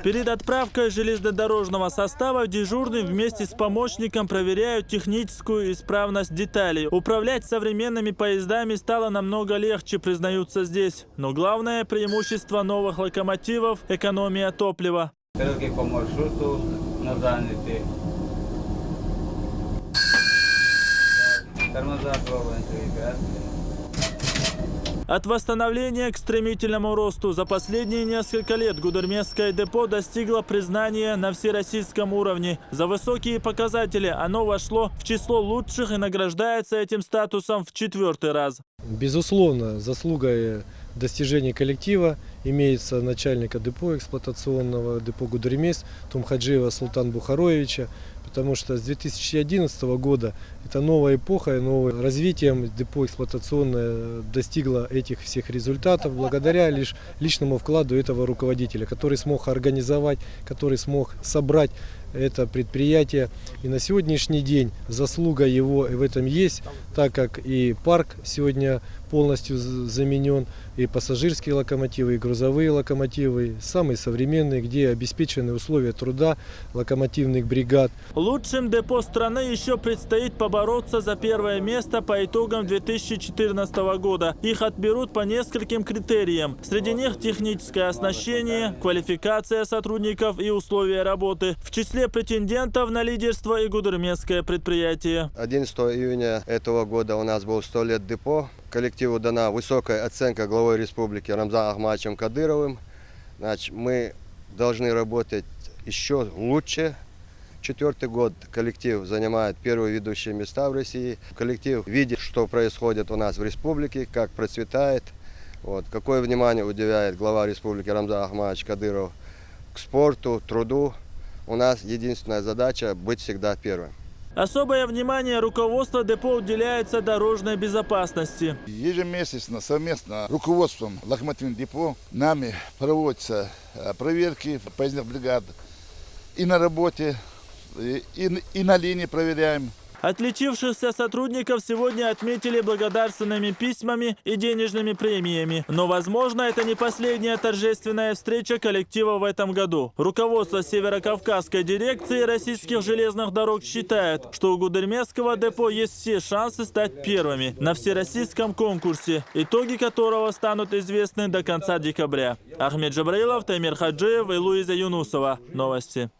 Перед отправкой железнодорожного состава дежурный вместе с помощником проверяют техническую исправность деталей. Управлять современными поездами стало намного легче, признаются здесь. Но главное преимущество новых локомотивов – экономия топлива. Стрелки по маршруту на заняты. Тормоза пробуем двигать. От восстановления к стремительному росту за последние несколько лет Гудермесское депо достигло признания на всероссийском уровне. За высокие показатели оно вошло в число лучших и награждается этим статусом в 4-й раз. Безусловно, заслугой достижений коллектива имеется начальника депо эксплуатационного депо Гудермес Тумхаджиева Султана Бухароевича, потому что с 2011 года это новая эпоха, и новым развитием депо эксплуатационное достигло этих всех результатов благодаря лишь личному вкладу этого руководителя, который смог организовать, который смог собрать это предприятие. И на сегодняшний день заслуга его в этом есть, так как и парк сегодня полностью заменен, и пассажирские локомотивы, и грузовые локомотивы, самые современные, где обеспечены условия труда локомотивных бригад. Лучшим депо страны еще предстоит побороться за первое место по итогам 2014 года. Их отберут по нескольким критериям. Среди них техническое оснащение, квалификация сотрудников и условия работы. В числе претендентов на лидерство и гудермесское предприятие. 11 июня этого года у нас был 100 лет депо. Коллективу дана высокая оценка главой республики Рамзаном Ахматовичем Кадыровым. Значит, мы должны работать еще лучше. 4-й год коллектив занимает первые ведущие места в России. Коллектив видит, что происходит у нас в республике, как процветает. Вот, какое внимание уделяет глава республики Рамзан Ахматович Кадыров к спорту, труду. У нас единственная задача быть всегда первым. Особое внимание руководства депо уделяется дорожной безопасности. Ежемесячно совместно руководством локомотивного депо нами проводятся проверки поездных бригад и на работе, и на линии проверяем. Отличившихся сотрудников сегодня отметили благодарственными письмами и денежными премиями. Но, возможно, это не последняя торжественная встреча коллектива в этом году. Руководство Северокавказской дирекции российских железных дорог считает, что у Гудермесского депо есть все шансы стать первыми на всероссийском конкурсе, итоги которого станут известны до конца декабря. Ахмед Джабраилов, Таймир Хаджиев и Луиза Юнусова. Новости.